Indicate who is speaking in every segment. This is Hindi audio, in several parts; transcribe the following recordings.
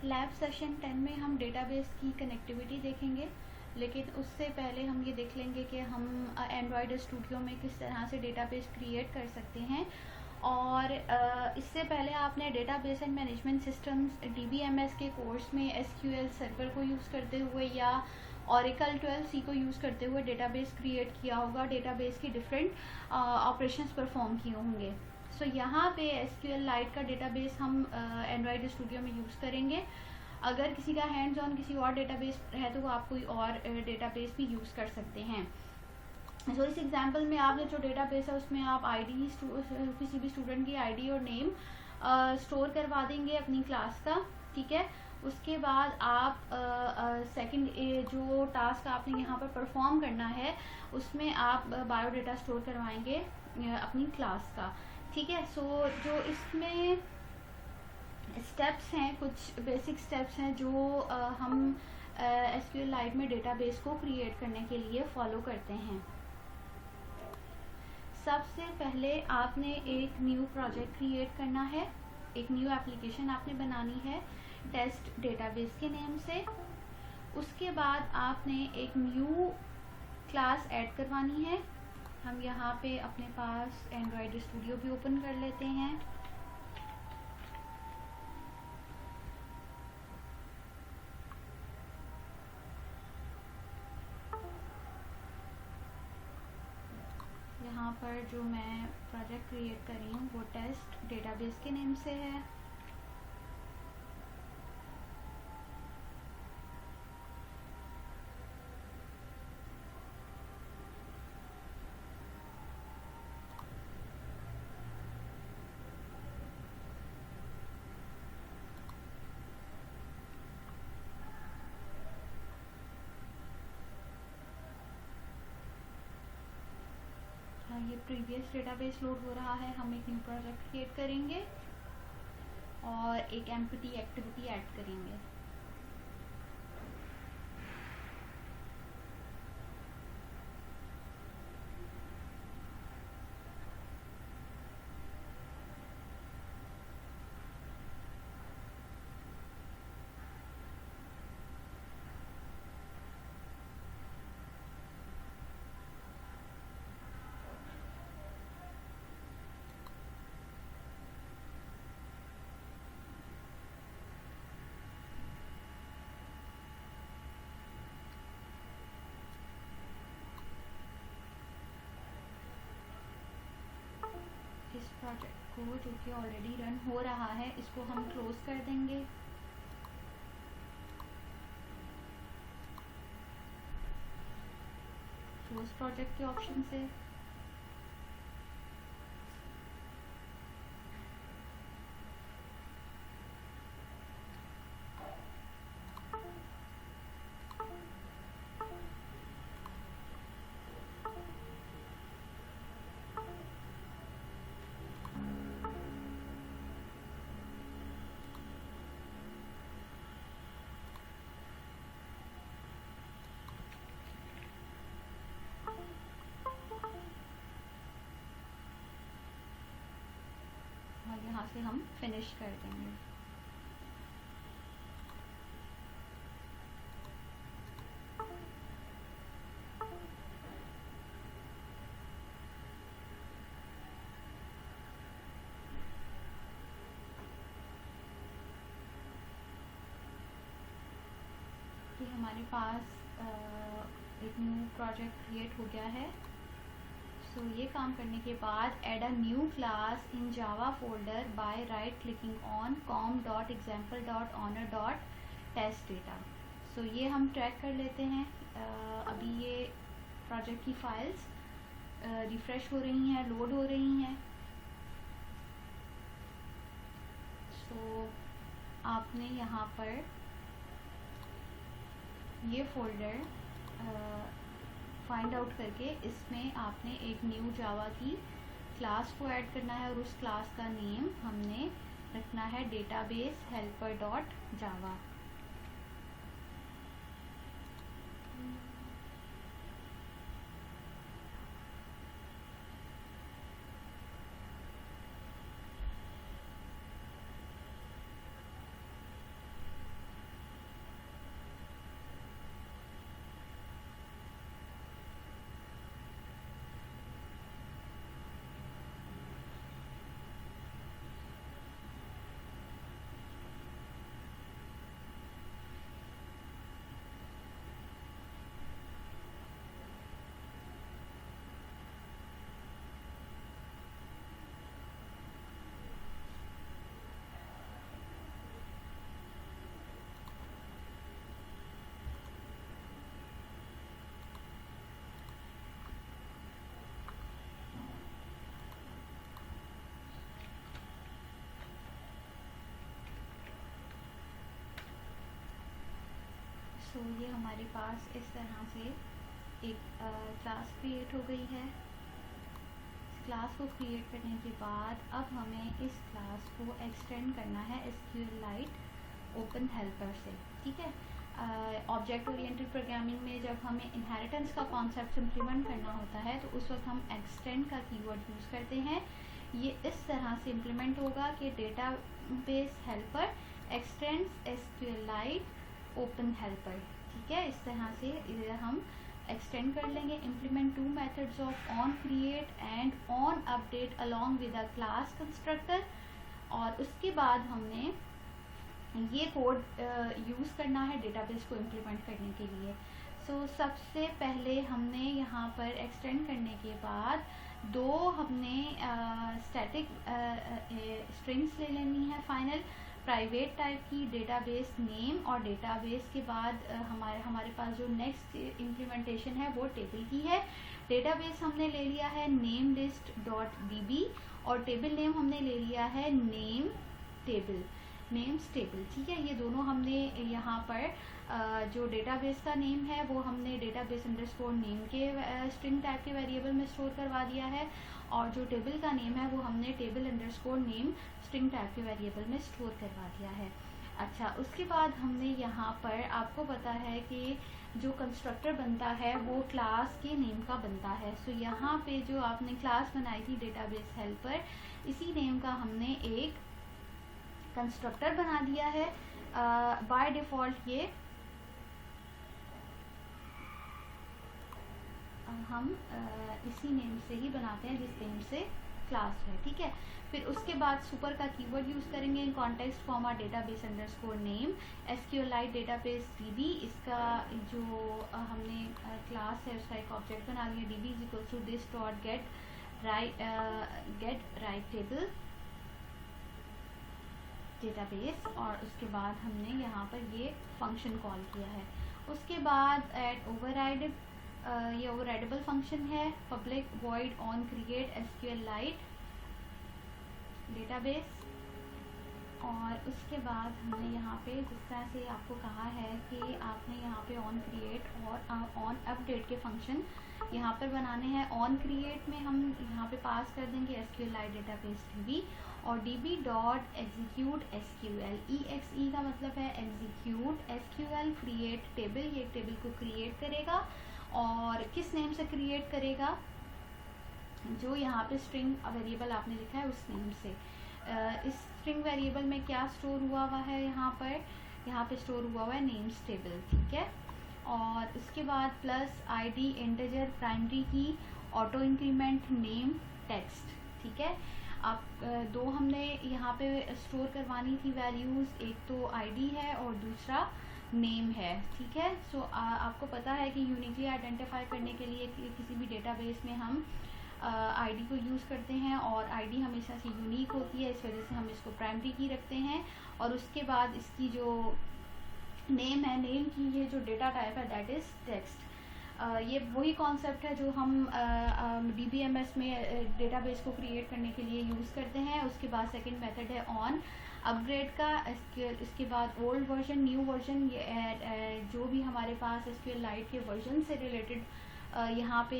Speaker 1: लैब सेशन 10 में हम डेटाबेस की कनेक्टिविटी देखेंगे, लेकिन उससे पहले हम ये देख लेंगे कि हम एंड्रॉयड स्टूडियो में किस तरह से डेटाबेस क्रिएट कर सकते हैं। और इससे पहले आपने database and management systems DBMS के कोर्स में SQL सर्वर को यूज़ करते हुए या Oracle 12c को यूज़ करते हुए डेटाबेस क्रिएट किया होगा, डेटाबेस की डिफरेंट ऑपरेशंस परफॉर्म किए होंगे। सो यहाँ पे SQLite का डेटाबेस हम एंड्रॉयड स्टूडियो में यूज़ करेंगे। अगर किसी का हैंड्स ऑन किसी और डेटाबेस है तो वो आप कोई और डेटाबेस भी यूज़ कर सकते हैं। सो इस एग्जांपल में आपने जो डेटाबेस है उसमें आप आईडी किसी भी स्टूडेंट की आईडी और नेम स्टोर करवा देंगे अपनी क्लास का, ठीक है। उसके बाद आप सेकंड जो टास्क आपने यहाँ पर परफॉर्म करना है उसमें आप बायोडाटा स्टोर करवाएंगे अपनी क्लास का, ठीक है। सो जो इसमें स्टेप्स हैं, कुछ बेसिक स्टेप्स हैं जो हम SQLite में डेटाबेस को क्रिएट करने के लिए फॉलो करते हैं। सबसे पहले आपने एक न्यू प्रोजेक्ट क्रिएट करना है, एक न्यू एप्लीकेशन आपने बनानी है टेस्ट डेटाबेस के नेम से। उसके बाद आपने एक न्यू क्लास ऐड करवानी है। हम यहाँ पे अपने पास एंड्रॉयड स्टूडियो भी ओपन कर लेते हैं। यहाँ पर जो मैं प्रोजेक्ट क्रिएट कर रही हूँ वो टेस्ट डेटाबेस के नेम से है। ये प्रीवियस डेटाबेस लोड हो रहा है। हम एक न्यू प्रोजेक्ट क्रिएट करेंगे और एक एम्प्टी एक्टिविटी ऐड करेंगे। इस प्रोजेक्ट को जो कि ऑलरेडी रन हो रहा है इसको हम क्लोज कर देंगे। क्लोज प्रोजेक्ट के ऑप्शन से और यहाँ से हम फिनिश कर देंगे। कि हमारे पास एक न्यू प्रोजेक्ट क्रिएट हो गया है। सो ये काम करने के बाद add a new class in Java folder by right clicking on com.example.honor.testdata। So ये हम ट्रैक कर लेते हैं। अभी ये प्रोजेक्ट की फाइल्स रिफ्रेश हो रही हैं, लोड हो रही हैं। सो आपने यहाँ पर ये फोल्डर फाइंड आउट करके इसमें आपने एक न्यू जावा की क्लास को ऐड करना है और उस क्लास का नेम हमने रखना है डेटाबेस हेल्पर डॉट जावा। सो ये हमारे पास इस तरह से एक क्लास क्रिएट हो गई है। क्लास को क्रिएट करने के बाद अब हमें इस क्लास को एक्सटेंड करना है SQLite ओपन हेल्पर से, ठीक है। ऑब्जेक्ट ओरिएंटेड प्रोग्रामिंग में जब हमें इनहेरिटेंस का कॉन्सेप्ट इम्प्लीमेंट करना होता है तो उस वक्त हम एक्सटेंड का कीवर्ड यूज़ करते हैं। ये इस तरह से इम्प्लीमेंट होगा कि database helper x tends SQLite open helper, ठीक है। इस तरह से हम एक्सटेंड कर लेंगे। Implement 2 methods of on create and on update along with a class constructor, और उसके बाद हमने ये कोड यूज़ करना है डेटाबेस को इम्प्लीमेंट करने के लिए। सो सबसे पहले हमने यहाँ पर एक्सटेंड करने के बाद दो हमने स्टैटिक स्ट्रिंग्स ले लेनी है फाइनल प्राइवेट टाइप की, डेटाबेस नेम, और डेटाबेस के बाद हमारे पास जो नेक्स्ट इम्प्लीमेंटेशन है वो टेबल की है। डेटाबेस हमने ले लिया है नेम लिस्ट डॉट db और टेबल नेम हमने ले लिया है नेम टेबल, नेम्स टेबल, ठीक है। ये दोनों हमने यहाँ पर जो डेटाबेस का नेम है वो हमने डेटाबेस अंडरस्कोर नेम के स्ट्रिंग टाइप के वेरिएबल में स्टोर करवा दिया है, और जो टेबल का नेम है वो हमने table underscore name string type के वेरिएबल में स्टोर करवा दिया है। अच्छा, उसके बाद हमने यहाँ पर आपको पता है कि जो कंस्ट्रक्टर बनता है वो क्लास के नेम का बनता है। सो यहाँ पे जो आपने क्लास बनाई थी डेटाबेस हेल्पर, इसी नेम का हमने एक कंस्ट्रक्टर बना दिया है। बाय डिफ़ॉल्ट ये हम इसी नेम से ही बनाते हैं जिस नेम से क्लास है, ठीक है। फिर उसके बाद सुपर का कीवर्ड यूज़ करेंगे इन कॉन्टेक्स्ट फॉर्मा database underscore name SQLite database db। इसका जो हमने क्लास है उसका एक ऑब्जेक्ट बना लिया, db is equal to this dot get writable database, और उसके बाद हमने यहाँ पर ये फंक्शन कॉल किया है। उसके बाद एट ओवरराइड, ये ओवरराइडेबल फंक्शन है, public void on create SQLite database, और उसके बाद हमने यहाँ पे जिस तरह से आपको कहा है कि आपने यहाँ पे ऑन क्रिएट और ऑन अपडेट के फंक्शन यहाँ पर बनाने हैं। ऑन क्रिएट में हम यहाँ पे पास कर देंगे SQLite डेटाबेस db और db dot execute SQL, exe का मतलब है एग्जीक्यूट SQL क्रिएट टेबल, ये टेबल को क्रिएट करेगा, और किस नेम से क्रिएट करेगा, जो यहाँ पे स्ट्रिंग वेरिएबल आपने लिखा है उस नेम से। इस स्ट्रिंग वेरिएबल में क्या स्टोर हुआ है, यहाँ पे स्टोर हुआ है नेम्स टेबल, ठीक है। और उसके बाद प्लस ID इंटीजर प्राइमरी की ऑटो इंक्रीमेंट नेम टेक्स्ट, ठीक है। आप दो हमने यहाँ पे स्टोर करवानी थी वैल्यूज़, एक तो ID है और दूसरा नेम है, ठीक है। सो आपको पता है कि यूनिकली आइडेंटिफाई करने के लिए किसी भी डेटाबेस में हम ID को यूज़ करते हैं, और ID हमेशा से यूनिक होती है, इस वजह से हम इसको प्राइमरी की रखते हैं। और उसके बाद इसकी जो नेम है, नेम की ये जो डेटा टाइप है दैट इज़ टेक्स्ट। ये वही कॉन्सेप्ट है जो हम DBMS में डेटाबेस को क्रिएट करने के लिए यूज़ करते हैं। उसके बाद सेकंड मेथड है ऑन अपग्रेड का, इसके बाद ओल्ड वर्जन न्यू वर्जन, ये जो भी हमारे पास SQLite के वर्जन से रिलेटेड यहाँ पे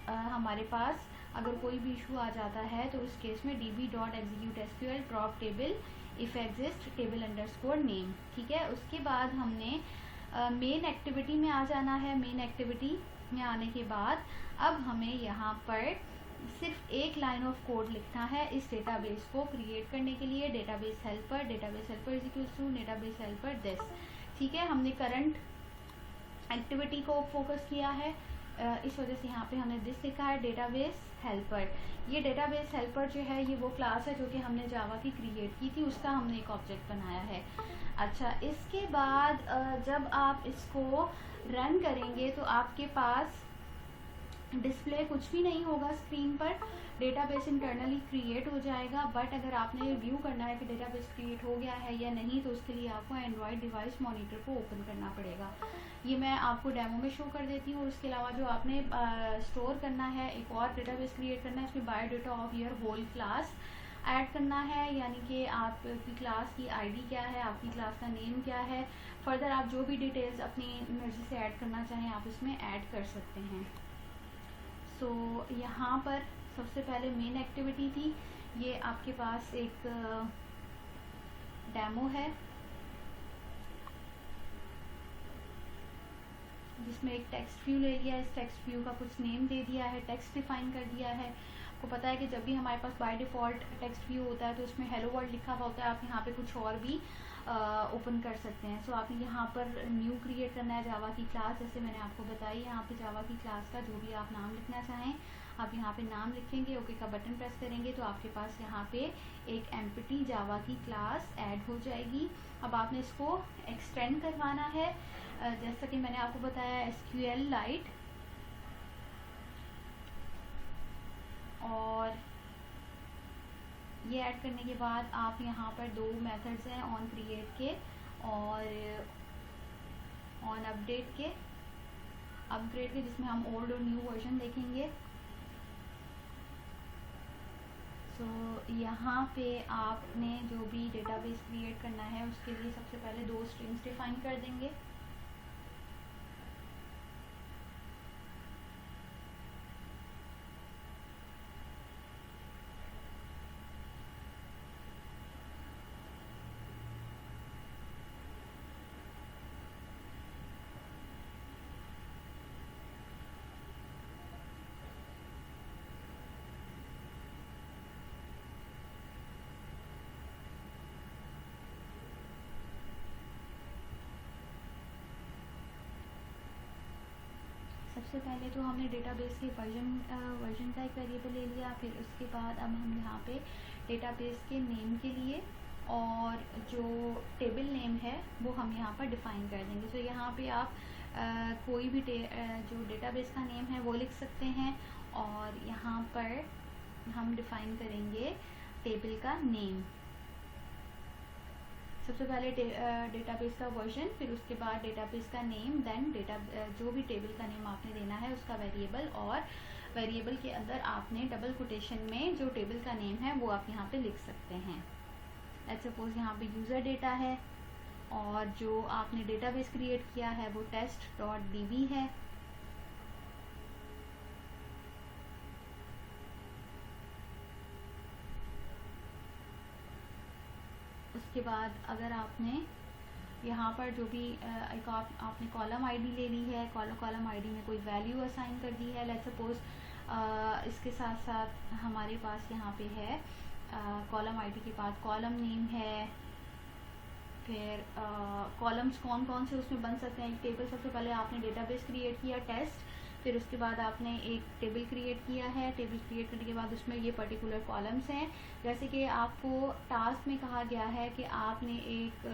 Speaker 1: हमारे पास अगर कोई भी इशू आ जाता है तो उस केस में db dot execute SQL drop table if exist table underscore name, ठीक है। उसके बाद हमने मेन एक्टिविटी में आ जाना है। मेन एक्टिविटी में आने के बाद अब हमें यहाँ पर सिर्फ एक लाइन ऑफ कोड लिखना है इस डेटाबेस को क्रिएट करने के लिए। Database helper is equal to database helper this, ठीक है। हमने करंट एक्टिविटी को फोकस किया है, इस वजह से यहाँ पे हमने दिस लिखा है डेटाबेस हेल्पर। ये डेटाबेस हेल्पर जो है ये वो क्लास है जो कि हमने जावा की क्रिएट की थी, उसका हमने एक ऑब्जेक्ट बनाया है। अच्छा, इसके बाद जब आप इसको रन करेंगे तो आपके पास डिस्प्ले कुछ भी नहीं होगा स्क्रीन पर, डेटाबेस इंटरनली क्रिएट हो जाएगा। बट अगर आपने व्यू करना है कि डेटाबेस क्रिएट हो गया है या नहीं तो उसके लिए आपको एंड्रॉयड डिवाइस मॉनिटर को ओपन करना पड़ेगा। ये मैं आपको डेमो में शो कर देती हूँ। और उसके अलावा जो आपने स्टोर करना है, एक और डेटाबेस क्रिएट करना है, इसमें biodata of your whole class, add करना है, यानी कि आपकी क्लास की आईडी क्या है, आपकी क्लास का नेम क्या है। फर्दर आप जो भी डिटेल्स अपनी मर्ज़ी से ऐड करना चाहें आप इसमें ऐड कर सकते हैं। सो यहाँ पर सबसे पहले मेन एक्टिविटी थी, ये आपके पास एक डेमो है जिसमें एक टेक्स्ट व्यू ले लिया है, इस टेक्स्ट व्यू का कुछ नेम दे दिया है, टेक्स्ट डिफाइन कर दिया है। आपको पता है कि जब भी हमारे पास बाय डिफ़ॉल्ट टेक्स्ट व्यू होता है तो उसमें हेलो वर्ल्ड लिखा हुआ होता है, आप यहाँ पे कुछ और भी ओपन कर सकते हैं। सो आपने यहाँ पर न्यू क्रिएट करना है जावा की क्लास, जैसे मैंने आपको बताई। यहाँ पे जावा की क्लास का जो भी आप नाम लिखना चाहें आप यहाँ पे नाम लिखेंगे, ओके का बटन प्रेस करेंगे तो आपके पास यहाँ पे एक एम्प्टी जावा की क्लास ऐड हो जाएगी। अब आपने इसको एक्सटेंड करवाना है, जैसा कि मैंने आपको बताया SQLite, और ये ऐड करने के बाद आप यहाँ पर दो मेथड्स हैं, ऑन क्रिएट के और ऑन अपडेट के, अपग्रेड के, जिसमें हम ओल्ड और न्यू वर्जन देखेंगे। सो यहाँ पे आपने जो भी डेटाबेस क्रिएट करना है उसके लिए सबसे पहले दो स्ट्रिंग्स डिफाइन कर देंगे। सबसे पहले तो हमने डेटाबेस के वर्जन का एक वेरिएबल ले लिया, फिर उसके बाद अब हम यहाँ पे डेटाबेस के नेम के लिए और जो टेबल नेम है वो हम यहाँ पर डिफ़ाइन कर देंगे। तो यहाँ पे आप कोई भी जो डेटाबेस का नेम है वो लिख सकते हैं, और यहाँ पर हम डिफ़ाइन करेंगे टेबल का नेम। सबसे पहले डेटाबेस का वर्जन, फिर उसके बाद डेटाबेस का नेम, देन जो भी टेबल का नेम आपने देना है उसका वेरिएबल, और वेरिएबल के अंदर आपने डबल कोटेशन में जो टेबल का नेम है वो आप यहाँ पे लिख सकते हैं। लेट्स सपोज यहाँ पे यूज़र डेटा है और जो आपने डेटाबेस क्रिएट किया है वो test.db है। उसके बाद अगर आपने यहाँ पर जो भी एक आपने कॉलम आईडी ले ली है, कॉलम आईडी में कोई वैल्यू असाइन कर दी है। लेट्स सपोज इसके साथ साथ हमारे पास यहाँ पे है कॉलम आईडी के बाद कॉलम नेम है, फिर कॉलम्स कौन कौन से उसमें बन सकते हैं। एक टेबल, सबसे पहले आपने डेटाबेस क्रिएट किया टेस्ट, फिर उसके बाद आपने एक टेबल क्रिएट किया है, टेबल क्रिएट करने के बाद उसमें ये पर्टिकुलर कॉलम्स हैं। जैसे कि आपको टास्क में कहा गया है कि आपने एक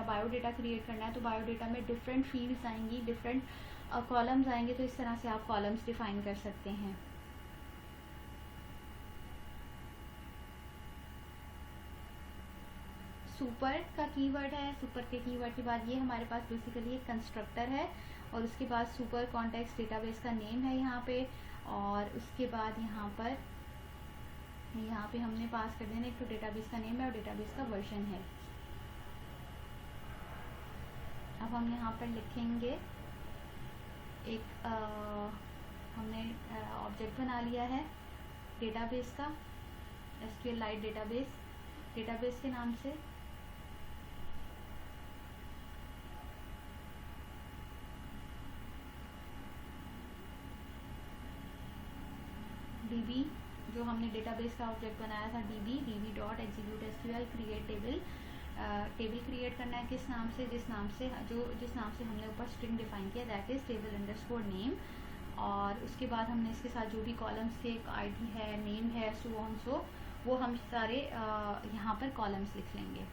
Speaker 1: बायोडेटा क्रिएट करना है, तो बायोडेटा में डिफरेंट फील्ड्स आएंगी, डिफरेंट कॉलम्स आएंगे, तो इस तरह से आप कॉलम्स डिफाइन कर सकते हैं। सुपर का कीवर्ड है, सुपर के कीवर्ड के बाद ये हमारे पास बेसिकली एक कंस्ट्रक्टर है, और उसके बाद सुपर कॉन्टेक्स्ट डेटाबेस का नेम है यहाँ पे, और उसके बाद यहाँ पे हमने पास कर देना एक तो डेटाबेस का नेम है और डेटाबेस का वर्जन है। अब हम यहाँ पर लिखेंगे एक हमने ऑब्जेक्ट बना लिया है डेटाबेस का, SQLite डेटाबेस के नाम से। DB जो हमने डेटाबेस का ऑब्जेक्ट बनाया था, db.execute.sql क्रिएट टेबल क्रिएट करना है किस नाम से, जिस नाम से हमने ऊपर स्ट्रिंग डिफाइन किया, दैट इज table_name। और उसके बाद हमने इसके साथ जो भी कॉलम्स थे, आईडी है, नेम है, सो वो हम सारे यहाँ पर कॉलम्स लिख लेंगे।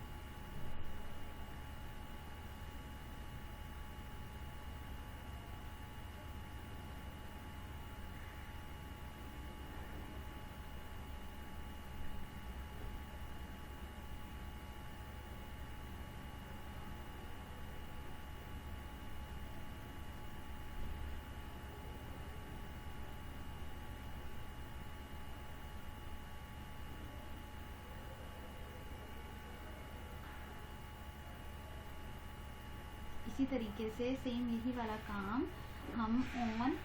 Speaker 1: इसी तरीके से सेम यही वाला काम हम ऑन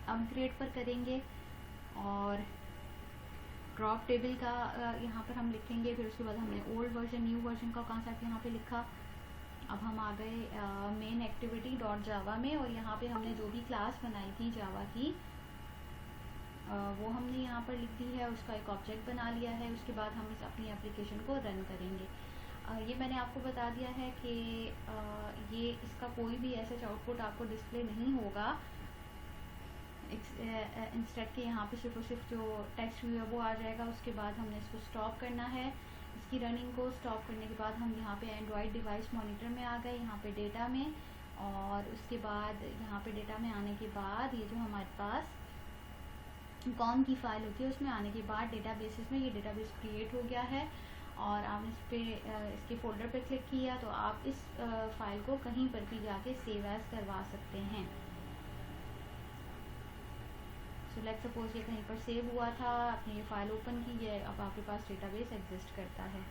Speaker 1: अपग्रेड पर करेंगे और ड्रॉप टेबल का यहाँ पर हम लिखेंगे। फिर उसके बाद हमने ओल्ड वर्जन न्यू वर्जन का कॉन्सेप्ट यहाँ पे लिखा। अब हम आ गए मेन एक्टिविटी डॉट जावा में और यहाँ पे हमने जो भी क्लास बनाई थी जावा की वो हमने यहाँ पर लिख दी है, उसका एक ऑब्जेक्ट बना लिया है। उसके बाद हम इस अपनी एप्लीकेशन को रन करेंगे। ये मैंने आपको बता दिया है कि ये इसका कोई भी ऐसा आउटपुट आपको डिस्प्ले नहीं होगा। इंस्टेड के यहाँ पे सिर्फ और सिर्फ जो टेक्स्ट व्यू है वो आ जाएगा। उसके बाद हमने इसको स्टॉप करना है। इसकी रनिंग को स्टॉप करने के बाद हम यहाँ पे एंड्रॉयड डिवाइस मॉनिटर में आ गए, यहाँ पे डेटा में। और उसके बाद यहाँ पे डेटा में आने के बाद ये जो हमारे पास कॉम की फ़ाइल होती है उसमें आने के बाद डेटाबेसेस में ये डेटाबेस क्रिएट हो गया है। और आपने इस पर इसके फोल्डर पे क्लिक किया तो आप इस फाइल को कहीं पर भी जाके सेव एज करवा सकते हैं। सो लेट्स सपोज ये कहीं पर सेव हुआ था, आपने ये फाइल ओपन की है, अब आपके पास डेटाबेस एग्जिस्ट करता है।